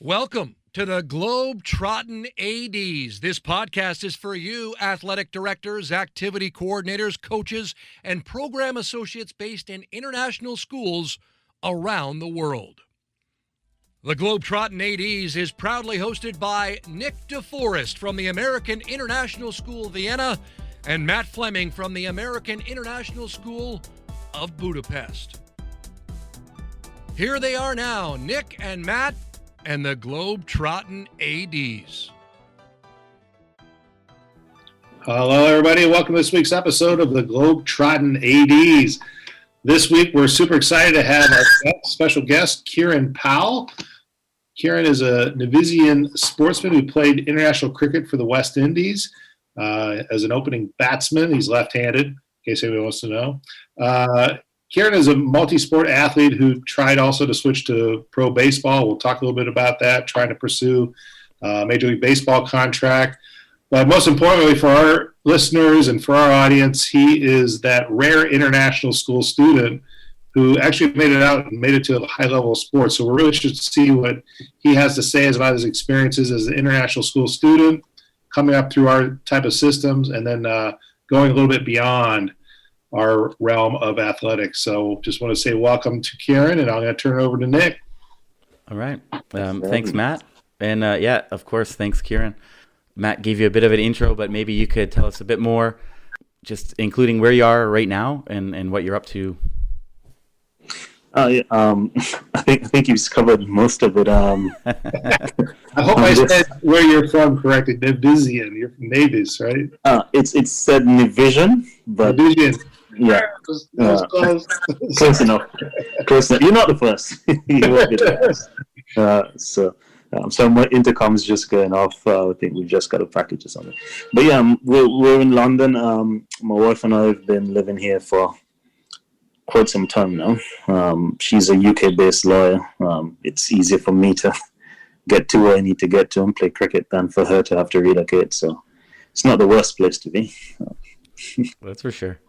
Welcome to the Globetrottin ADs. This podcast is for you, athletic directors, activity coordinators, coaches, and program associates based in international schools around the world. The Globetrottin ADs is proudly hosted by Nick DeForest from the American International School Vienna and Matt Fleming from the American International School of Budapest. Here they are now, Nick and Matt and the Globetrottin ADs. Hello, everybody. Welcome to this week's episode of the Globetrottin ADs. This week, we're super excited to have our special guest, Kieran Powell. Kieran is a Nevisian sportsman who played international cricket for the West Indies as an opening batsman. He's left-handed, in case anybody wants to know. Kieran is a multi-sport athlete who tried also to switch to pro baseball. We'll talk a little bit about that, trying to pursue a Major League Baseball contract. But most importantly for our listeners and for our audience, he is that rare international school student who actually made it out and made it to a high level of sports. So we're really interested to see what he has to say about his experiences as an international school student, coming up through our type of systems, and then going a little bit beyond our realm of athletics. So just want to say welcome to Kieran, and I'm going to turn it over to Nick. All right. Thanks, Matt. And yeah, of course, thanks, Kieran. Matt gave you a bit of an intro, but maybe you could tell us a bit more, just including where you are right now and what you're up to. I think you've covered most of it. I hope I said where you're from correctly. Nevisian. You're from Nevis, right? It's said Nevisian, but Nevisian. Yeah, close enough. Close enough. You're not the first. You won't be the first. So my intercom's just going off. I think we've just got to package or something. But yeah, we're in London. My wife and I have been living here for quite some time now. She's a UK-based lawyer. It's easier for me to get to where I need to get to and play cricket than for her to have to relocate. So it's not the worst place to be. That's for sure.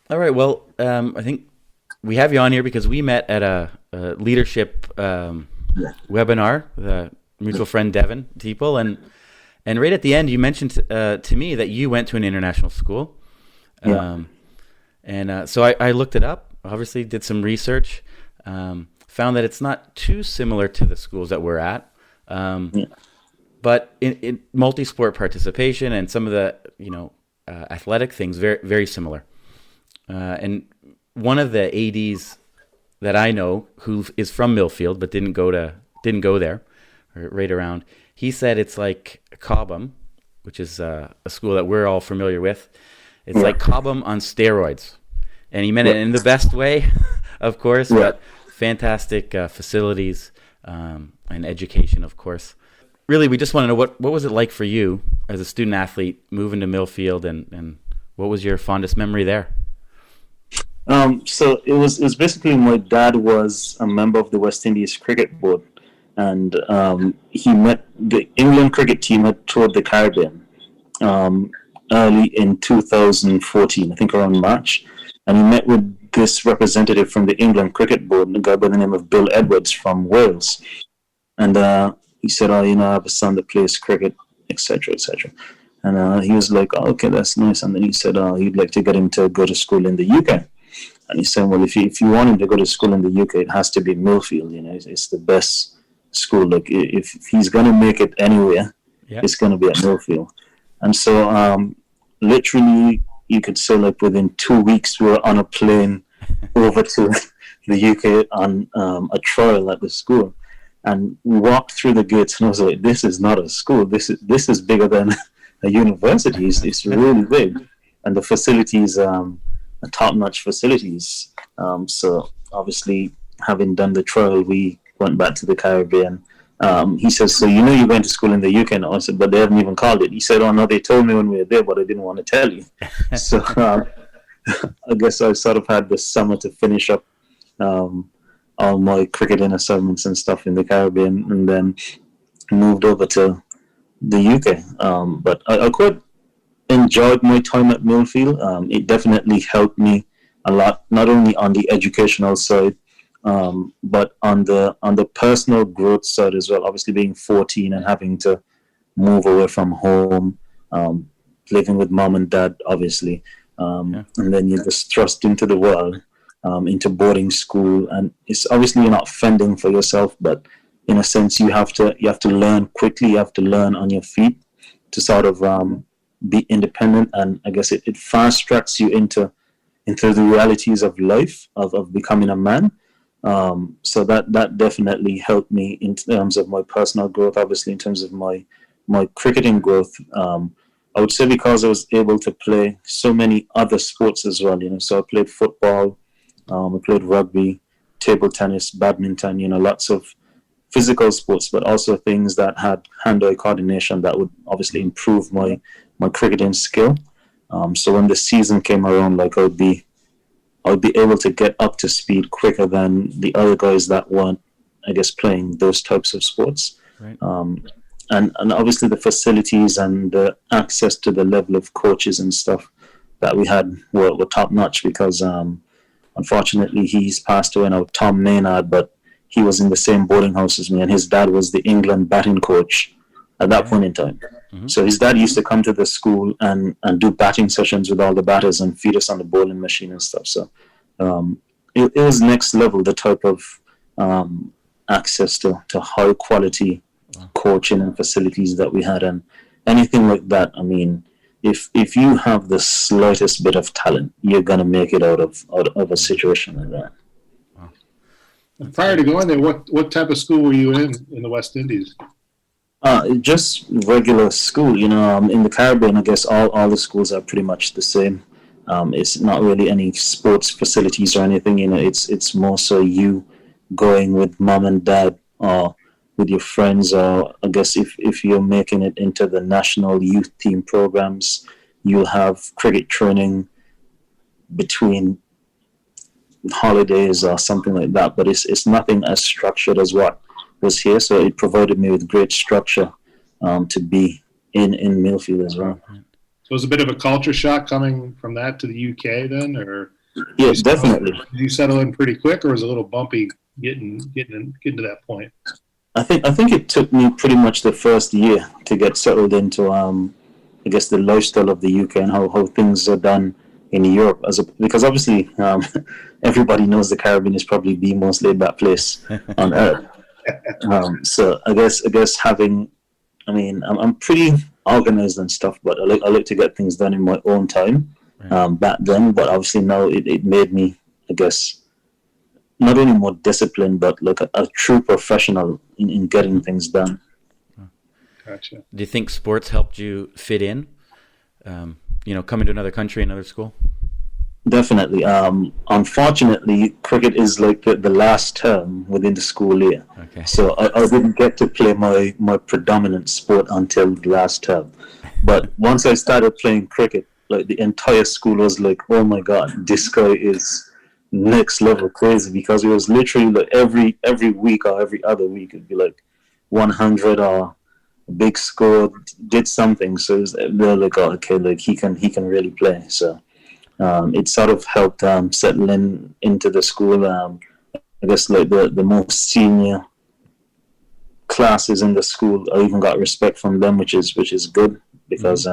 All right. Well, I think we have you on here because we met at a leadership webinar, the mutual friend Devin Teeple, and right at the end you mentioned to me that you went to an international school. So I looked it up, obviously did some research, found that it's not too similar to the schools that we're at, but in multi-sport participation and some of the, athletic things, very, very similar. And one of the ADs that I know who is from Millfield, but didn't go there or right around, he said it's like Cobham, which is a school that we're all familiar with. It's like Cobham on steroids. And he meant it in the best way, of course, but fantastic facilities and education, of course. Really, we just want to know what was it like for you as a student athlete moving to Millfield, and what was your fondest memory there? So it was basically my dad was a member of the West Indies Cricket Board, and he met the England cricket team had toured the Caribbean early in 2014, I think around March, and he met with this representative from the England Cricket Board, a guy by the name of Bill Edwards from Wales, and he said, I have a son that plays cricket, etc., etc. And he was like, oh, okay, that's nice. And then he said he'd like to get him to go to school in the UK. And he said, well, if you want him to go to school in the UK, it has to be Millfield. It's the best school. Like if he's going to make it anywhere, it's going to be at Millfield. And so literally, you could say like within 2 weeks, we were on a plane over to the UK on a trial at the school. And we walked through the gates, and I was like, "This is not a school. This is bigger than a university. It's really big, and the facilities are top-notch facilities." So obviously, having done the trial, we went back to the Caribbean. He says, "So you're going to school in the UK now?" I said, "But they haven't even called it." He said, "Oh no, they told me when we were there, but I didn't want to tell you." So I guess I sort of had this summer to finish up all my cricketing assignments and stuff in the Caribbean, and then moved over to the UK. But I quite enjoyed my time at Millfield. It definitely helped me a lot, not only on the educational side, But on the personal growth side as well, obviously being 14 and having to move away from home, living with mom and dad, obviously, and then you're just thrust into the world, into boarding school, and it's obviously you're not fending for yourself, but in a sense you have to learn quickly, you have to learn on your feet to sort of be independent, and I guess it fast tracks you into the realities of life, of becoming a man. So that definitely helped me in terms of my personal growth, obviously in terms of my cricketing growth. I would say because I was able to play so many other sports as well, so I played football, I played rugby, table tennis, badminton, lots of physical sports, but also things that had hand-eye coordination that would obviously improve my cricketing skill. So when the season came around, like I would be able to get up to speed quicker than the other guys that weren't, I guess, playing those types of sports. Right. And obviously the facilities and the access to the level of coaches and stuff that we had were top notch, because unfortunately he's passed away now, Tom Maynard, but he was in the same boarding house as me, and his dad was the England batting coach at that point in time. Mm-hmm. So his dad used to come to the school and do batting sessions with all the batters and feed us on the bowling machine and stuff. So it was next level, the type of access to high quality coaching and facilities that we had, and anything like that. I mean, if you have the slightest bit of talent, you're gonna make it out of a situation like that. And prior to going there, what type of school were you in the West Indies? Just regular school. In the Caribbean, I guess all the schools are pretty much the same. It's not really any sports facilities or anything. It's more so you going with mom and dad, or with your friends, or I guess if you're making it into the national youth team programs, you'll have cricket training between holidays or something like that. But it's nothing as structured as what was here, so it provided me with great structure to be in Millfield as well. So it was a bit of a culture shock coming from that to the UK then, or yeah, definitely. Did you settle in pretty quick, or was it a little bumpy getting to that point? I think it took me pretty much the first year to get settled into I guess the lifestyle of the UK and how things are done in Europe, because obviously everybody knows the Caribbean is probably the most laid back place on earth. So I guess having, I'm pretty organized and stuff, but I like to get things done in my own time back then. But obviously now it made me, I guess, not only more disciplined, but like a true professional in getting things done. Gotcha. Do you think sports helped you fit in? Coming to another country, another school? Definitely. Unfortunately, cricket is like the last term within the school year. Okay. So I didn't get to play my predominant sport until the last term. But once I started playing cricket, like the entire school was like, "Oh my God, this guy is next level crazy," because it was literally like every week or every other week it'd be like 100 or a big score, did something. So they're like, "Oh, okay, like he can really play." So it sort of helped settle into the school. I guess like the most senior classes in the school, I even got respect from them, which is good, because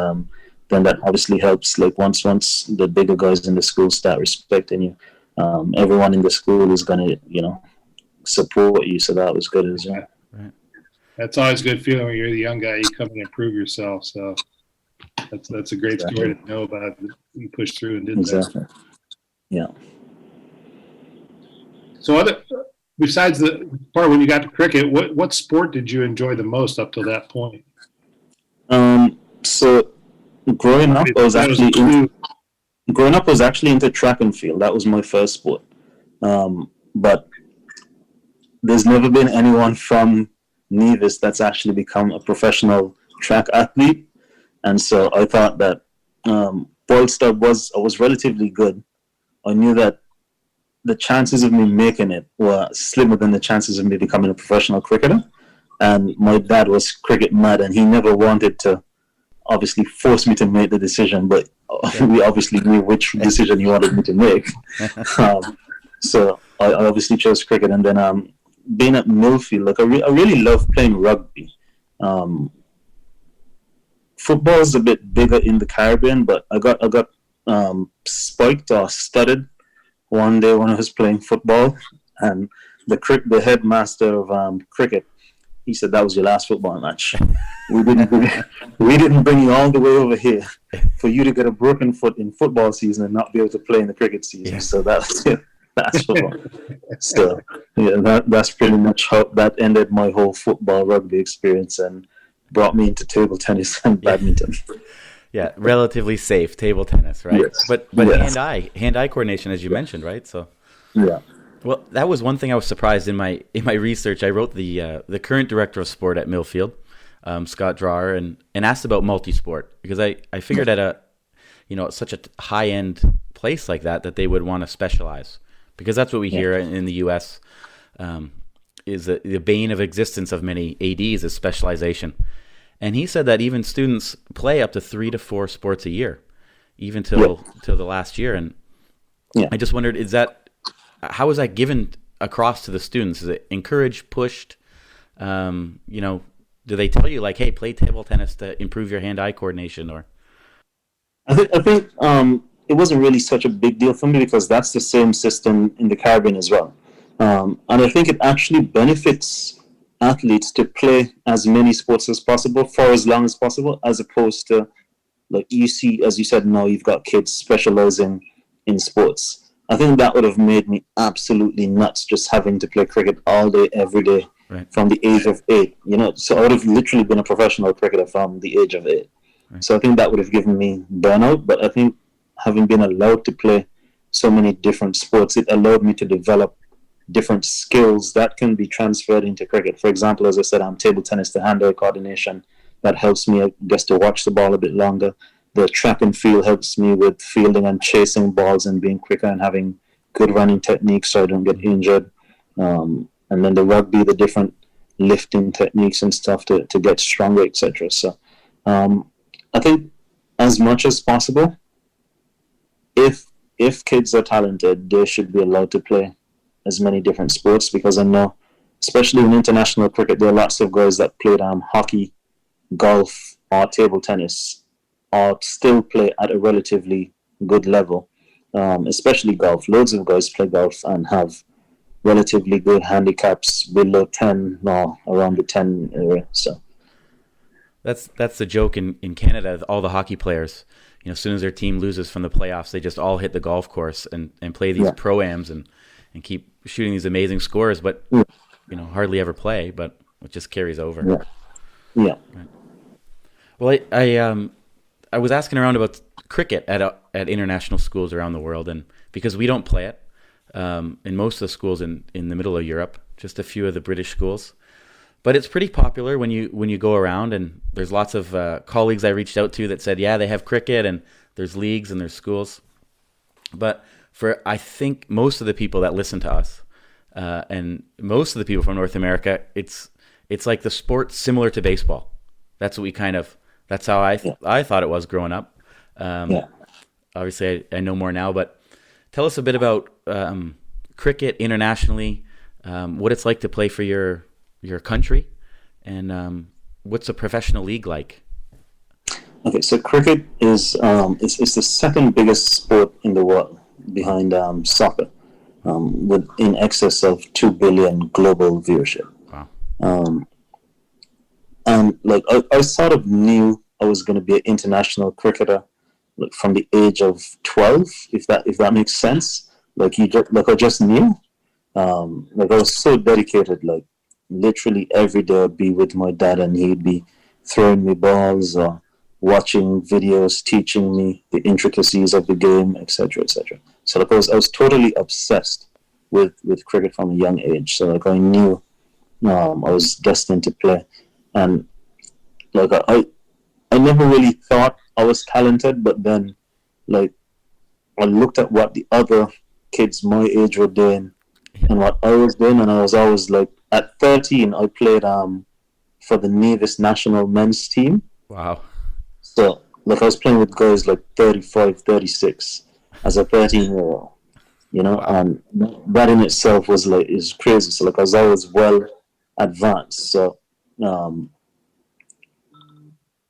then that obviously helps. Like once the bigger guys in the school start respecting you, everyone in the school is gonna support you. So that was good as well. Right. That's always a good feeling when you're the young guy. You come and improve yourself. So that's a great story to know about. You pushed through and did exactly. that. Yeah. So besides the part when you got to cricket, what sport did you enjoy the most up to that point? So growing up, I was actually into track and field. That was my first sport. But there's never been anyone from Nevis that's actually become a professional track athlete. And so I thought that whilst I was relatively good, I knew that the chances of me making it were slimmer than the chances of me becoming a professional cricketer. And my dad was cricket mad, and he never wanted to obviously force me to make the decision, but we obviously knew which decision he wanted me to make. So I obviously chose cricket, and then being at Millfield, like I really love playing rugby. Football is a bit bigger in the Caribbean, but I got spiked or studded one day when I was playing football, and the headmaster of cricket, he said, "That was your last football match. We didn't bring you all the way over here for you to get a broken foot in football season and not be able to play in the cricket season." Yeah. So that's football. So yeah, that's pretty much how that ended my whole football rugby experience and brought me into table tennis and badminton. Yeah, relatively safe table tennis, right? Yes. But Yes. hand-eye coordination, as you mentioned, right? So Yeah. well, that was one thing I was surprised in my research. I wrote the current director of sport at Millfield, Scott Drawer, and asked about multi-sport because I figured at such a high-end place like that they would want to specialize because that's what we hear in the U.S. Is the bane of existence of many ADs is specialization. And he said that even students play up to 3 to 4 sports a year, even till the last year. And I just wondered, how is that given across to the students? Is it encouraged, pushed? Do they tell you like, hey, play table tennis to improve your hand-eye coordination? Or I think it wasn't really such a big deal for me because that's the same system in the Caribbean as well. And I think it actually benefits athletes to play as many sports as possible for as long as possible, as opposed to, like you see, as you said, now you've got kids specializing in sports. I think that would have made me absolutely nuts just having to play cricket all day, every day, right, from the age of 8. So I would have literally been a professional cricketer from the age of 8. Right. So I think that would have given me burnout. But I think having been allowed to play so many different sports, it allowed me to develop different skills that can be transferred into cricket. For example, as I said, I'm table tennis, the hand-eye coordination, that helps me, I guess, to watch the ball a bit longer. The track and field helps me with fielding and chasing balls and being quicker and having good running techniques so I don't get injured. And then the rugby, the different lifting techniques and stuff to get stronger, etc. So I think as much as possible, if kids are talented, they should be allowed to play as many different sports, because I know, especially in international cricket, there are lots of guys that played hockey, golf, or table tennis, or still play at a relatively good level, especially golf. Loads of guys play golf and have relatively good handicaps below 10 or around the 10 area. So that's the joke in Canada. All the hockey players, as soon as their team loses from the playoffs, they just all hit the golf course and play these pro-ams and keep shooting these amazing scores, but hardly ever play, but it just carries over. Yeah. Right. Well, I was asking around about cricket at international schools around the world, and because we don't play it in most of the schools in the middle of Europe, just a few of the British schools, but it's pretty popular when you go around, and there's lots of colleagues I reached out to that said, yeah, they have cricket and there's leagues and there's schools, but for I think most of the people that listen to us and most of the people from North America, it's like the sport similar to baseball. That's what that's how I thought it was growing up. Obviously, I know more now, but tell us a bit about cricket internationally, what it's like to play for your country, and what's a professional league like? Okay, so cricket is it's the second biggest sport in the world, behind soccer, with in excess of 2 billion global viewership. Wow. And like I sort of knew I was going to be an international cricketer, like from the age of 12, if that makes sense. I just knew. Like I was so dedicated. Like literally every day I'd be with my dad, and he'd be throwing me balls or watching videos, teaching me the intricacies of the game, etc., etc. So like I was totally obsessed with cricket from a young age. So like I knew I was destined to play, and like I never really thought I was talented, but then like I looked at what the other kids my age were doing and what I was doing, and I was always like, at 13 I played for the Nevis national men's team. Wow. So like I was playing with guys like 35, 36 as a 13-year-old. Wow. And that in itself is crazy. So like I was always well advanced. So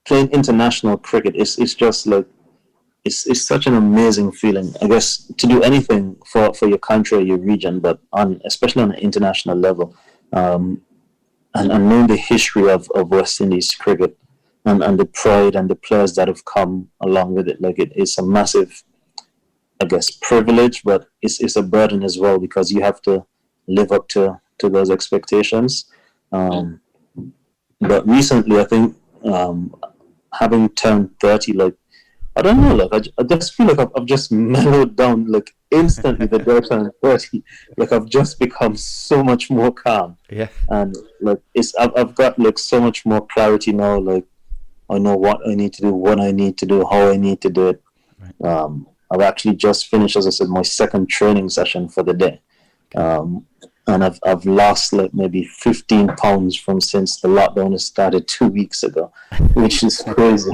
playing international cricket is just like it's such an amazing feeling, I guess, to do anything for your country or your region, but especially on an international level. And knowing the history of West Indies cricket and the pride and the players that have come along with it, like it's a massive, I guess, privilege, but it's a burden as well, because you have to live up to those expectations. But recently, I think having turned 30, like, I don't know, like I just feel like I've just mellowed down, like instantly the day I turned 30. Like I've just become so much more calm. Yeah. And like I've got like so much more clarity now. Like I know what I need to do, when I need to do, how I need to do it. Right. I've actually just finished, as I said, my second training session for the day. And I've lost like maybe 15 pounds from since the lockdown has started 2 weeks ago, which is crazy.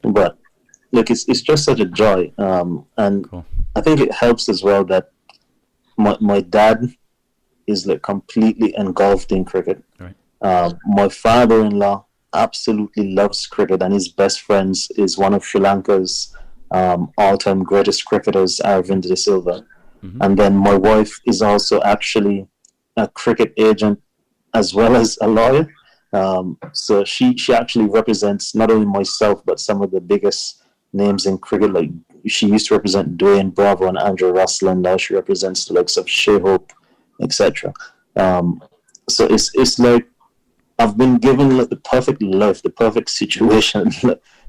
But look, it's just such a joy. And cool. I think it helps as well that my dad is like completely engulfed in cricket. Right. My father-in-law absolutely loves cricket, and his best friends is one of Sri Lanka's all-time greatest cricketers, Arvind De Silva. Mm-hmm. And then my wife is also actually a cricket agent as well as a lawyer. So she actually represents not only myself, but some of the biggest names in cricket. Like she used to represent Dwayne Bravo and Andrew Russell, and now she represents the likes of Shea Hope, etc. So it's like I've been given like the perfect life, the perfect situation.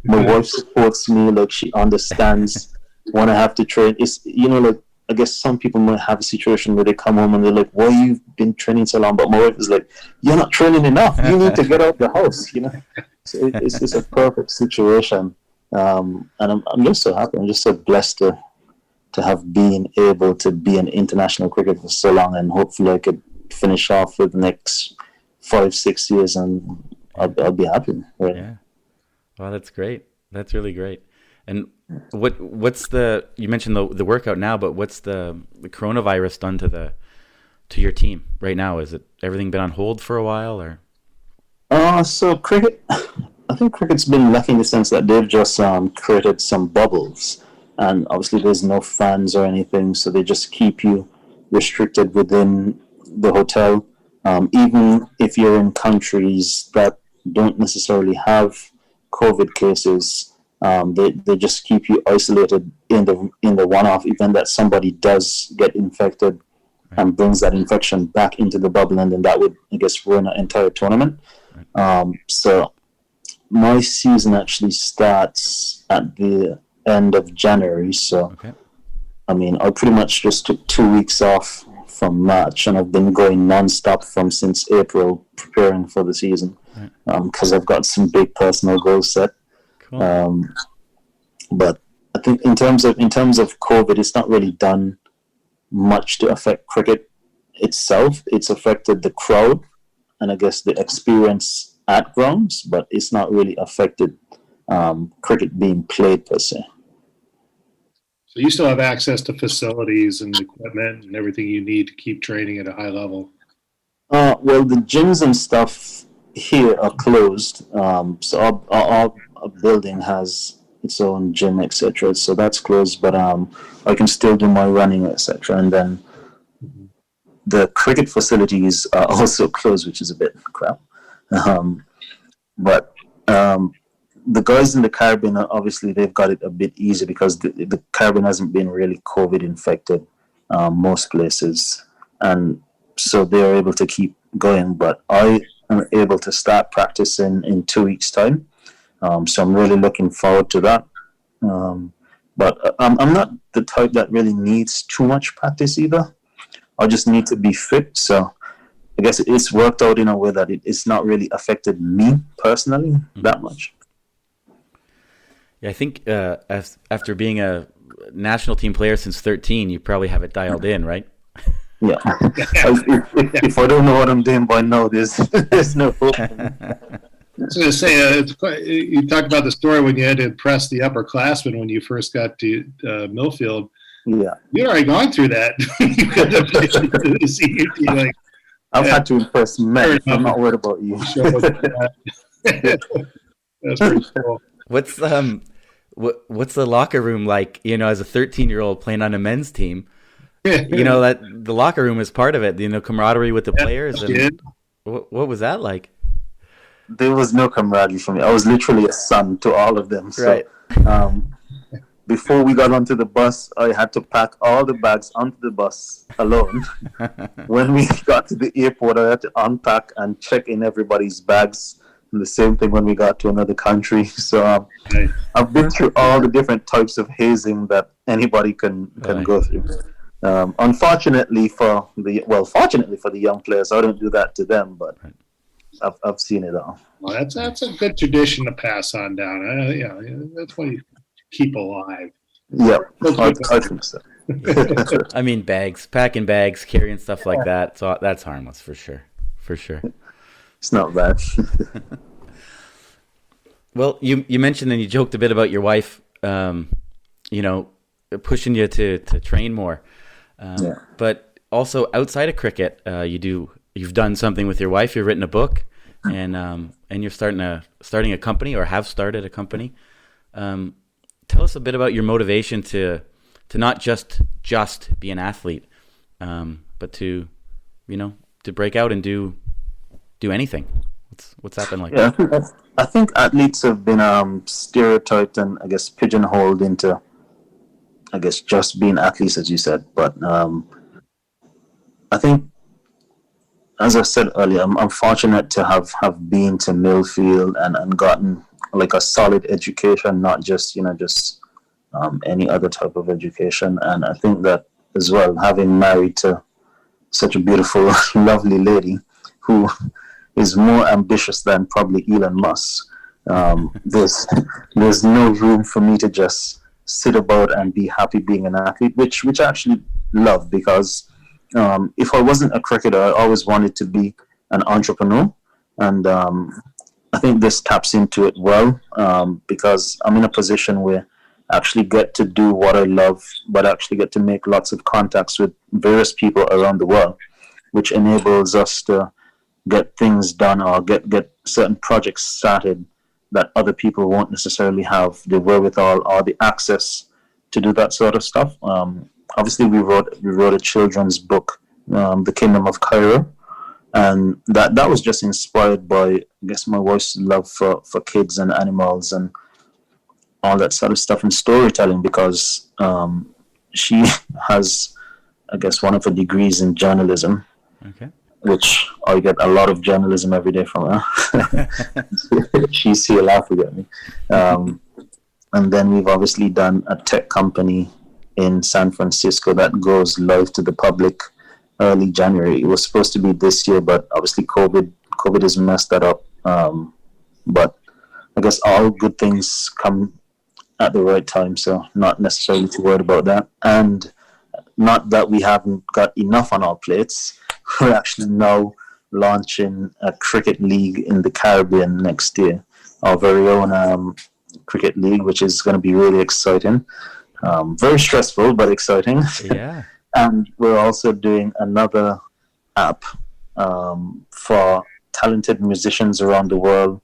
My wife supports me, like she understands when I have to train. It's, like, I guess some people might have a situation where they come home and they're like, why you've been training so long? But my wife is like, you're not training enough. You need to get out the house, So it's a perfect situation. And I'm just so happy. I'm just so blessed to have been able to be in international cricket for so long, and hopefully I could finish off with the next 5-6 years and I'll be happy. Right? Yeah. Well, that's great. That's really great. And what's you mentioned the workout now, but what's the coronavirus done to your team right now? Is it everything been on hold for a while, or? So cricket, I think cricket's been lucky in the sense that they've just created some bubbles, and obviously there's no fans or anything, so they just keep you restricted within the hotel. Even if you're in countries that don't necessarily have COVID cases, they just keep you isolated in the one-off event that somebody does get infected and brings that infection back into the bubble, and then that would, I guess, ruin an entire tournament. So my season actually starts at the end of January. So, okay. I mean, I pretty much just took 2 weeks off from March, and I've been going non-stop since April, preparing for the season, because I've got some big personal goals set. Cool. But I think in terms of COVID, it's not really done much to affect cricket itself. It's affected the crowd and I guess the experience at grounds, but it's not really affected cricket being played per se. So you still have access to facilities and equipment and everything you need to keep training at a high level? Well, the gyms and stuff here are closed. So our building has its own gym, etc. So that's closed, but I can still do my running, etc. And then the cricket facilities are also closed, which is a bit crap. But the guys in the Caribbean, obviously, they've got it a bit easier because the Caribbean hasn't been really COVID infected most places. And so they're able to keep going. But I am able to start practicing in 2 weeks' time. So I'm really looking forward to that. But I'm not the type that really needs too much practice either. I just need to be fit. So I guess it's worked out in a way that it's not really affected me personally that much. Yeah, I think after being a national team player since 13, you probably have it dialed in, right? Yeah. If I don't know what I'm doing by now, there's no hope. I was going to say, you talked about the story when you had to impress the upperclassmen when you first got to Millfield. Yeah. You'd already gone through that. You could have played to the senior team. Like, I've had to impress men. Fair I'm enough. not worried about you. That's pretty cool. What's the locker room like? As a 13-year-old playing on a men's team, that the locker room is part of it. Camaraderie with the players. And what was that like? There was no camaraderie for me. I was literally a son to all of them. So, Right. Before we got onto the bus, I had to pack all the bags onto the bus alone. When we got to the airport, I had to unpack and check in everybody's bags. And the same thing when we got to another country. So I've been through all the different types of hazing that anybody can go through. Fortunately for the young players, I don't do that to them, but I've seen it all. Well, that's a good tradition to pass on down. That's what you keep alive. Yeah, I think so. I mean, packing bags, carrying stuff like that. So that's harmless for sure. It's not bad. Well, you mentioned and you joked a bit about your wife, pushing you to train more. But also outside of cricket, you've done something with your wife. You've written a book, and you're starting a company or have started a company. Tell us a bit about your motivation to not just be an athlete, but to break out and do anything. What's happened like that? Yeah, I think athletes have been stereotyped and I guess pigeonholed into just being athletes, as you said. But I think, as I said earlier, I'm fortunate to have been to Millfield and gotten like a solid education, not just any other type of education. And I think that as well, having married to such a beautiful, lovely lady who is more ambitious than probably Elon Musk, there's no room for me to just sit about and be happy being an athlete, which I actually love, because if I wasn't a cricketer, I always wanted to be an entrepreneur. And I think this taps into it well, because I'm in a position where I actually get to do what I love, but I actually get to make lots of contacts with various people around the world, which enables us to get things done or get certain projects started that other people won't necessarily have the wherewithal or the access to do that sort of stuff. Obviously, we wrote a children's book, The Kingdom of Cairo, and that was just inspired by, I guess, my wife's love for kids and animals and all that sort of stuff and storytelling, because she has, I guess, one of her degrees in journalism. Okay. Which I get a lot of journalism every day from her. She's here laughing at me. And then we've obviously done a tech company in San Francisco that goes live to the public early January. It was supposed to be this year, but obviously COVID has messed that up. But I guess all good things come at the right time, so not necessarily too worried about that. And not that we haven't got enough on our plates. We're actually now launching a cricket league in the Caribbean next year, our very own cricket league, which is going to be really exciting. Very stressful, but exciting. Yeah. And we're also doing another app for talented musicians around the world,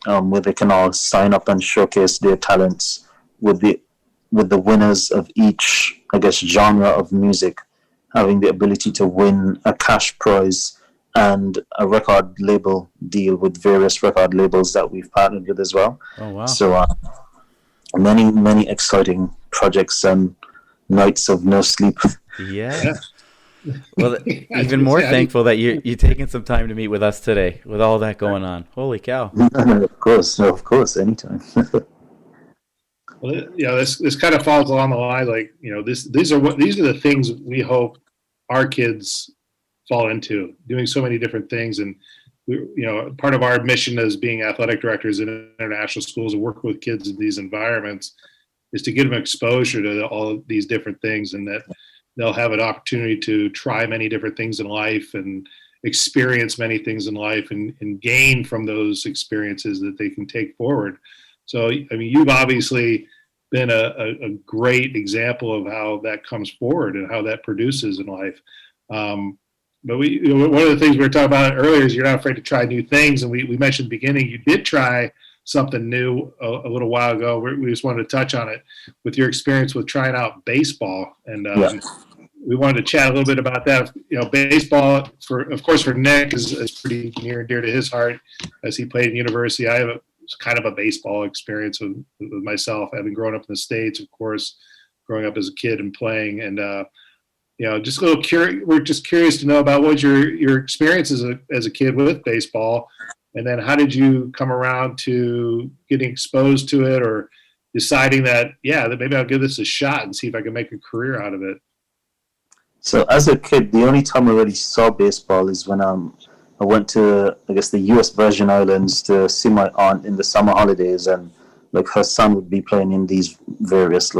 where they can all sign up and showcase their talents with the winners of each, I guess, genre of music, having the ability to win a cash prize and a record label deal with various record labels that we've partnered with as well. Oh, wow. So many, many exciting projects and nights of no sleep. Yeah. Well, even more thankful that you're taking some time to meet with us today with all that going on. Holy cow. Of course, anytime. Well, this kind of falls along the line, like, these are the things we hope our kids fall into, doing so many different things. And part of our mission as being athletic directors in international schools and work with kids in these environments is to give them exposure to all of these different things, and that they'll have an opportunity to try many different things in life and experience many things in life and gain from those experiences that they can take forward. So, I mean, you've obviously been a great example of how that comes forward and how that produces in life. But one of the things we were talking about earlier is you're not afraid to try new things. And we mentioned at the beginning, you did try something new a little while ago. We just wanted to touch on it with your experience with trying out baseball. And we wanted to chat a little bit about that. Baseball, of course, for Nick is pretty near and dear to his heart as he played in university. I have kind of a baseball experience with myself, having grown up in the States, of course, growing up as a kid and playing. And, just a little curious. We're just curious to know about what your experience as a kid with baseball, and then how did you come around to getting exposed to it, or deciding that maybe I'll give this a shot and see if I can make a career out of it. So as a kid, the only time I really saw baseball is when I went to, I guess, the U.S. Virgin Islands to see my aunt in the summer holidays, and like her son would be playing in these various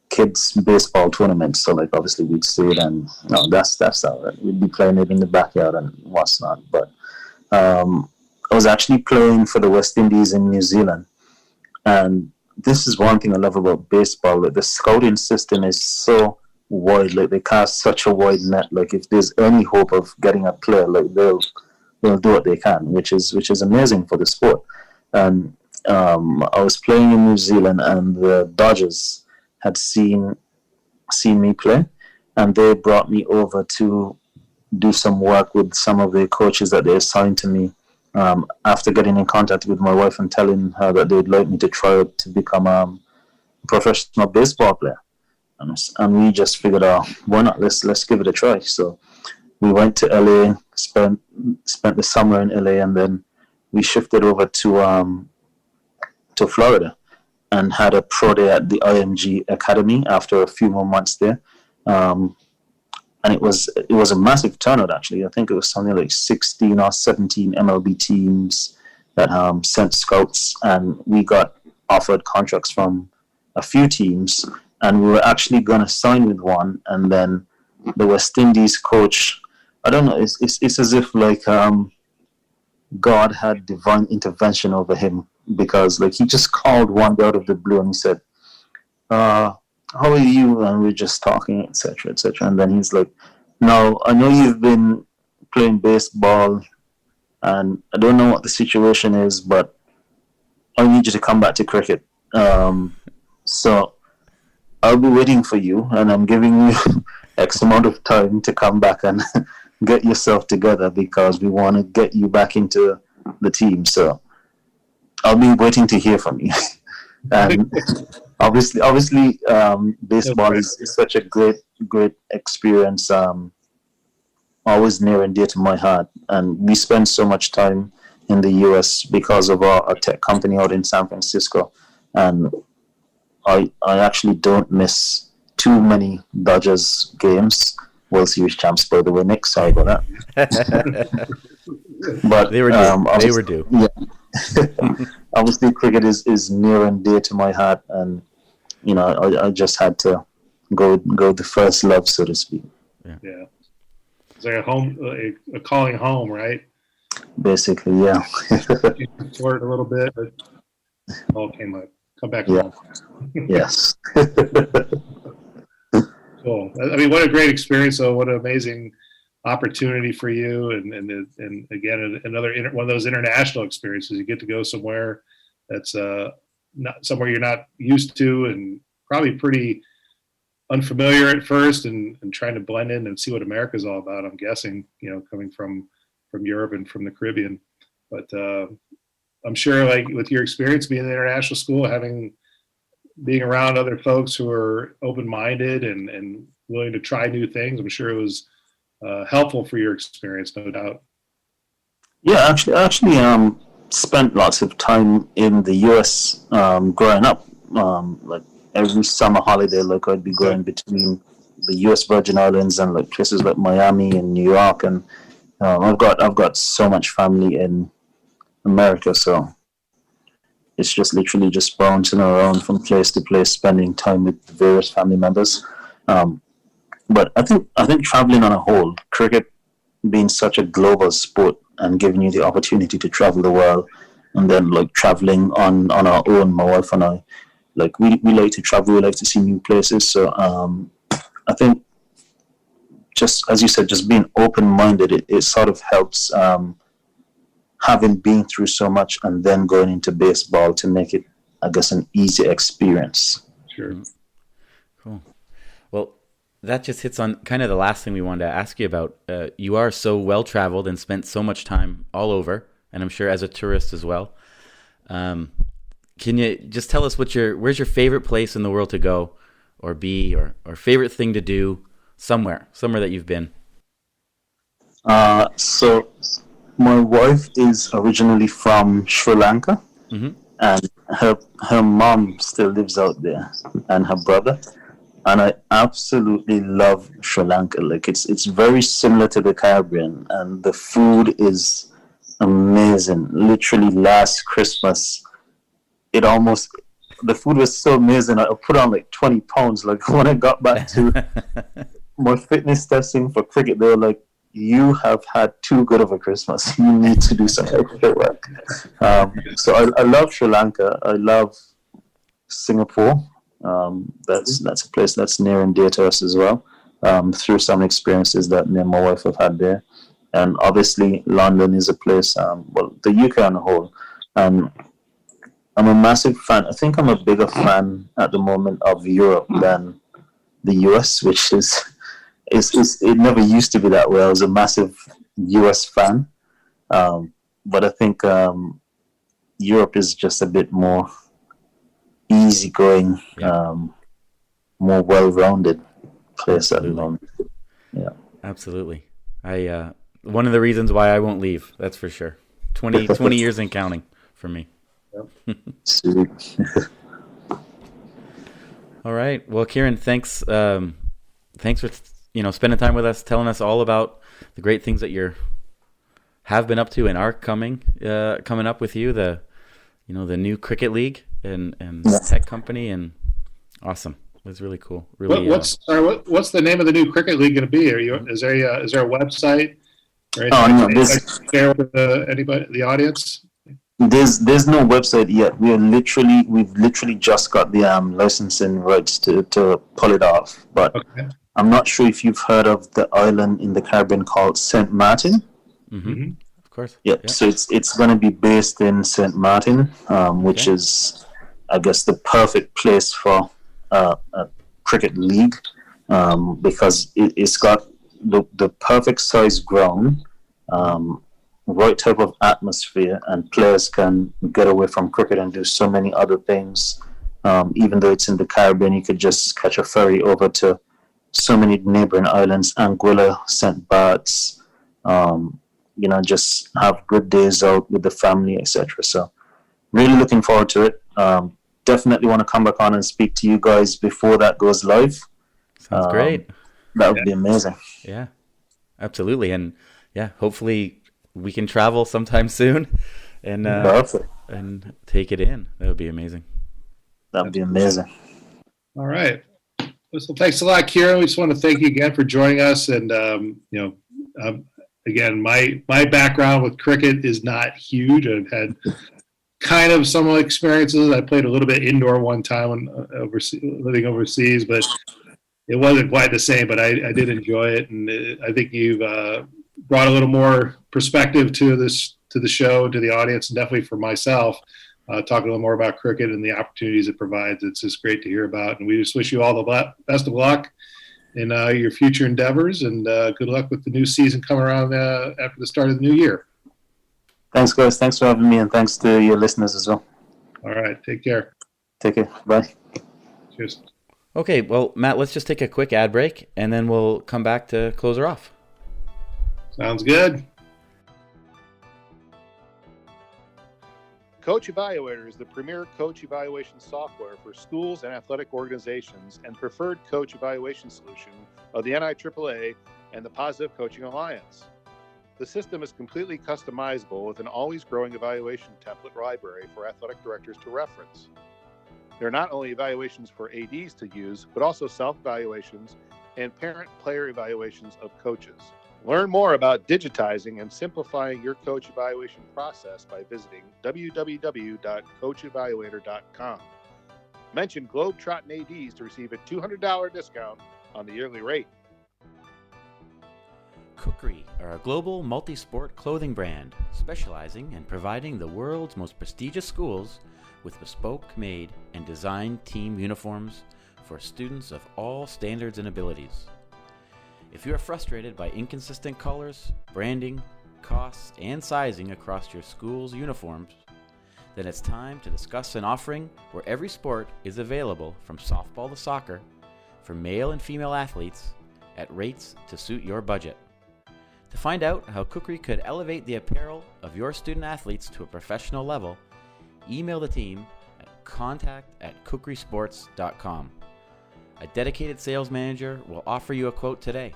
kids baseball tournaments. So like obviously we'd see it, and that's how we'd be playing it in the backyard and what's not. But I was actually playing for the West Indies in New Zealand, and this is one thing I love about baseball. Like the scouting system is so wide. Like they cast such a wide net. Like if there's any hope of getting a player, like they'll do what they can, which is amazing for the sport. And I was playing in New Zealand, and the Dodgers had seen me play, and they brought me over to do some work with some of the coaches that they assigned to me, after getting in contact with my wife and telling her that they'd like me to try out to become a professional baseball player. And we just figured out, why not? Let's give it a try. So we went to LA, spent the summer in LA, and then we shifted over to Florida and had a pro day at the IMG Academy after a few more months there. And it was a massive turnout, actually. I think it was something like 16 or 17 MLB teams that sent scouts, and we got offered contracts from a few teams, and we were actually going to sign with one. And then the West Indies coach, I don't know, it's as if like God had divine intervention over him, because like he just called one day out of the blue and he said, how are you? And we're just talking, etc., etc. And then he's like, now I know you've been playing baseball, and I don't know what the situation is, but I need you to come back to cricket. So I'll be waiting for you, and I'm giving you X amount of time to come back and get yourself together, because we want to get you back into the team. So I'll be waiting to hear from you. And obviously, baseball is such a great experience. Always near and dear to my heart. And we spend so much time in the U.S. because of our tech company out in San Francisco. And I actually don't miss too many Dodgers games. World Series champs, by the way, Nick. Sorry about that. But they were due. Yeah. Obviously, cricket is near and dear to my heart, and I just had to go the first love, so to speak. Yeah. It's like a calling home, right? Basically, yeah. Flirt a little bit, but all come back home. Yes. Cool. I mean, what a great experience, though. What an amazing opportunity for you, and again, another one of those international experiences. You get to go somewhere that's not somewhere you're not used to, and probably pretty unfamiliar at first, and trying to blend in and see what America's all about. I'm guessing, coming from Europe and from the Caribbean, but I'm sure, like with your experience being in an international school, being around other folks who are open-minded and willing to try new things, I'm sure it was helpful for your experience, no doubt. Yeah, I actually spent lots of time in the U.S. Growing up. Like every summer holiday, like I'd be going between the U.S. Virgin Islands and like places like Miami and New York, and I've got so much family in America, so it's just literally just bouncing around from place to place, spending time with various family members. But I think traveling on a whole, cricket being such a global sport and giving you the opportunity to travel the world, and then like traveling on our own, my wife and I, like we like to travel, we like to see new places. So I think, just as you said, just being open-minded, it sort of helps, having been through so much and then going into baseball to make it, I guess, an easy experience. Sure. Cool. Well, that just hits on kind of the last thing we wanted to ask you about. You are so well-traveled and spent so much time all over, and I'm sure as a tourist as well. Can you just tell us where's your favorite place in the world to go or be, or favorite thing to do somewhere that you've been? So my wife is originally from Sri Lanka, Mm-hmm. and her mom still lives out there, and her brother. And I absolutely love Sri Lanka. Like it's very similar to the Caribbean, and the food is amazing. Literally, last Christmas, the food was so amazing. I put on like 20 pounds. Like when I got back to my fitness testing for cricket, they were like, "You have had too good of a Christmas. You need to do some extra work." So I love Sri Lanka. I love Singapore. That's a place that's near and dear to us as well, through some experiences that me and my wife have had there. And obviously, London is a place, well, the UK on the whole. I'm a massive fan. I think I'm a bigger fan at the moment of Europe than the US, which is it never used to be that way. I was a massive US fan, but I think Europe is just a bit more easygoing, more well-rounded place at the moment. Yeah, absolutely. I one of the reasons why I won't leave. That's for sure. 20 years and counting for me. Sweet. All right. Well, Kieran, thanks for spending time with us, telling us all about the great things that have been up to and are coming up with you. The new cricket league and tech company, and awesome. It was really cool. Really. What's the name of the new cricket league going to be? Is there a website? Or No, share with anybody, the audience? There's no website yet. We've literally just got the licensing rights to pull it off. But okay. I'm not sure if you've heard of the island in the Caribbean called Saint Martin. Mm-hmm. Of course. Yep. So it's going to be based in Saint Martin, which is, I guess, the perfect place for a cricket league, because it's got the perfect size ground, right type of atmosphere, and players can get away from cricket and do so many other things. Even though it's in the Caribbean, you could just catch a ferry over to so many neighboring islands, Anguilla, St. Bart's, just have good days out with the family, etc. So really looking forward to it. Definitely want to come back on and speak to you guys before that goes live. Sounds great. That would be amazing. Yeah, absolutely. And hopefully we can travel sometime soon and take it in. That would be amazing. That would be amazing. All right. So thanks a lot, Kieran. We just want to thank you again for joining us. And, again, my background with cricket is not huge. I've had kind of some experiences. I played a little bit indoor one time when living overseas, but it wasn't quite the same. But I did enjoy it, and I think you've brought a little more perspective to the show, to the audience, and definitely for myself. Talking a little more about cricket and the opportunities it provides. It's just great to hear about. And we just wish you all the best of luck in your future endeavors, and good luck with the new season coming around after the start of the new year. Thanks, guys. Thanks for having me, and thanks to your listeners as well. All right. Take care. Take care. Bye. Cheers. Okay. Well, Matt, let's just take a quick ad break, and then we'll come back to close her off. Sounds good. Coach Evaluator is the premier coach evaluation software for schools and athletic organizations and preferred coach evaluation solution of the NIAAA and the Positive Coaching Alliance. The system is completely customizable with an always growing evaluation template library for athletic directors to reference. There are not only evaluations for ADs to use, but also self-evaluations and parent-player evaluations of coaches. Learn more about digitizing and simplifying your coach evaluation process by visiting www.coachevaluator.com. Mention Globetrottin ADs to receive a $200 discount on the yearly rate. Kukri are a global multi-sport clothing brand specializing in providing the world's most prestigious schools with bespoke made and designed team uniforms for students of all standards and abilities. If you are frustrated by inconsistent colors, branding, costs, and sizing across your school's uniforms, then it's time to discuss an offering where every sport is available from softball to soccer for male and female athletes at rates to suit your budget. To find out how Kukri could elevate the apparel of your student athletes to a professional level, email the team at contact@kukrisports.com. A dedicated sales manager will offer you a quote today.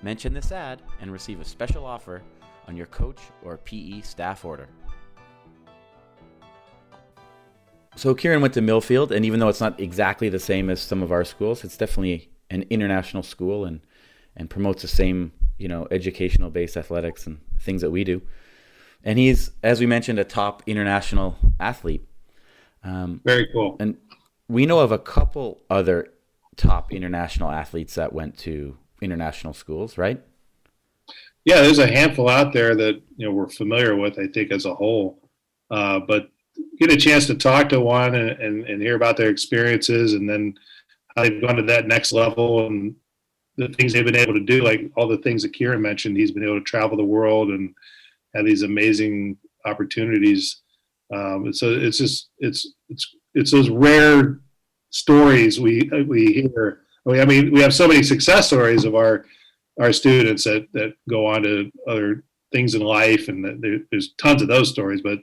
Mention this ad and receive a special offer on your coach or PE staff order. So Kieran went to Millfield, and even though it's not exactly the same as some of our schools, it's definitely an international school and promotes the same, educational-based athletics and things that we do. And he's, as we mentioned, a top international athlete. Very cool. And we know of a couple other top international athletes that went to international schools, right? Yeah, there's a handful out there that we're familiar with, I think, as a whole. But get a chance to talk to one and hear about their experiences, and then how they've gone to that next level and the things they've been able to do, like all the things that Kieran mentioned. He's been able to travel the world and have these amazing opportunities. So it's those rare stories we hear. I mean, we have so many success stories of our students that go on to other things in life, and there's tons of those stories. But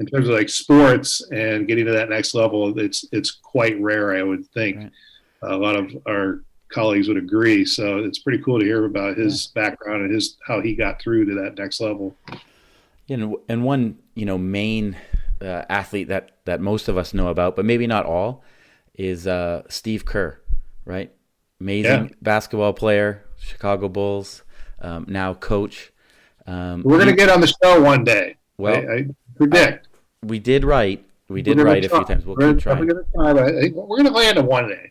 in terms of like sports and getting to that next level, it's quite rare, I would think. Right. A lot of our colleagues would agree. So it's pretty cool to hear about his background and how he got through to that next level. And one main athlete that most of us know about, but maybe not all, is Steve Kerr, right? Amazing basketball player, Chicago Bulls, now coach. We're going to get on the show one day. Well, I predict. We did write a few times. We'll keep trying. We're going to land it one day.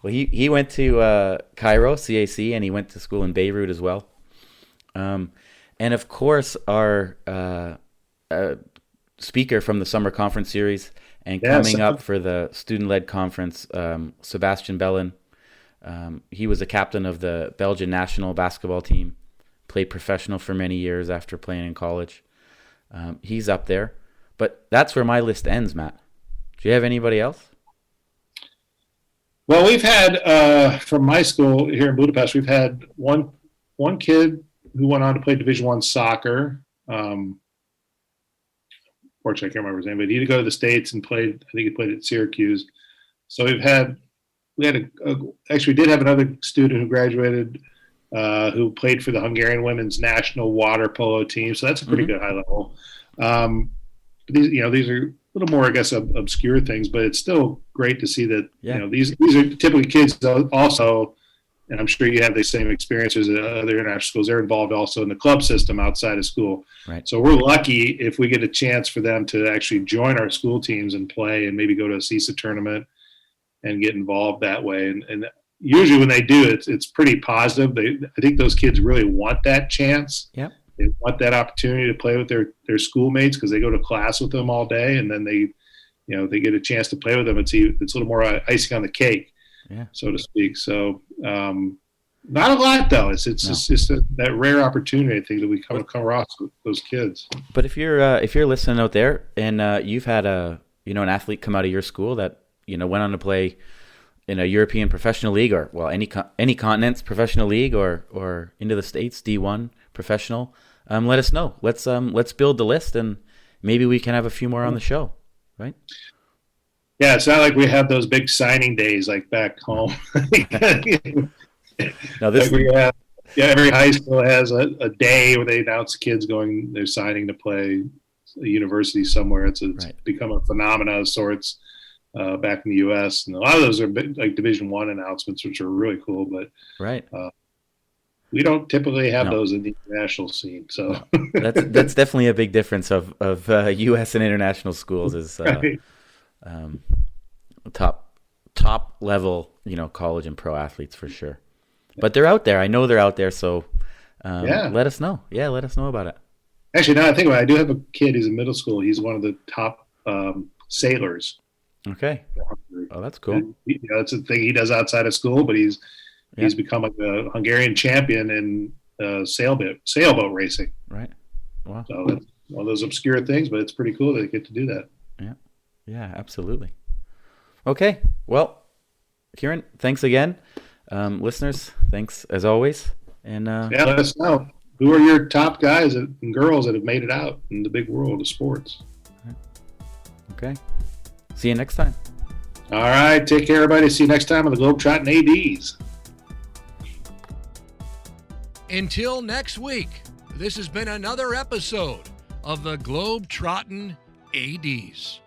Well, he went to Cairo, CAC, and he went to school in Beirut as well. And of course, our speaker from the summer conference series and coming up for the student-led conference, Sebastian Bellin. He was a captain of the Belgian national basketball team, played professional for many years after playing in college. He's up there. But that's where my list ends, Matt. Do you have anybody else? Well, we've had, from my school here in Budapest, we've had one kid who went on to play Division I soccer. Fortunately, I can't remember his name, but he did go to the States and played. I think he played at Syracuse. So we did have another student who graduated who played for the Hungarian women's national water polo team. So that's a pretty good high level. These are a little more, I guess, obscure things, but it's still great to see that these are typically kids also, and I'm sure you have the same experiences at other international schools. They're involved also in the club system outside of school. Right. So we're lucky if we get a chance for them to actually join our school teams and play, and maybe go to a CISA tournament and get involved that way. And usually when they do, it's pretty positive. I think those kids really want that chance. Yep. They want that opportunity to play with their schoolmates, because they go to class with them all day, and then they get a chance to play with them. It's a little more icing on the cake, so to speak. So not a lot though. It's just that rare opportunity, I think, that we come across with those kids. But if you're listening out there and you've had an athlete come out of your school that went on to play in a European professional league, or any continent's professional league, or into the States D1 professional, let us know. Let's build the list, and maybe we can have a few more on the show, right? Yeah, it's not like we have those big signing days like back home. No, this every high school has a day where they announce kids they're signing to play a university somewhere. It's become a phenomenon of sorts back in the U.S. And a lot of those are like Division I announcements, which are really cool. But we don't typically have those in the international scene. So that's definitely a big difference of U.S. and international schools. Is top level, college and pro athletes for sure. But they're out there. I know they're out there. So let us know. Yeah, let us know about it. Actually, now I think about it, I do have a kid. He's in middle school. He's one of the top sailors. Okay. Oh, that's cool. And, it's a thing he does outside of school, but he's become a Hungarian champion in sailboat racing. Right. Wow. So that's one of those obscure things, but it's pretty cool that they get to do that. Yeah. Yeah, absolutely. Okay. Well, Kieran, thanks again. Listeners, thanks as always. And let us know. Who are your top guys and girls that have made it out in the big world of sports? Okay. See you next time. All right. Take care, everybody. See you next time on the Globetrottin ADs. Until next week, this has been another episode of the Globetrottin ADs.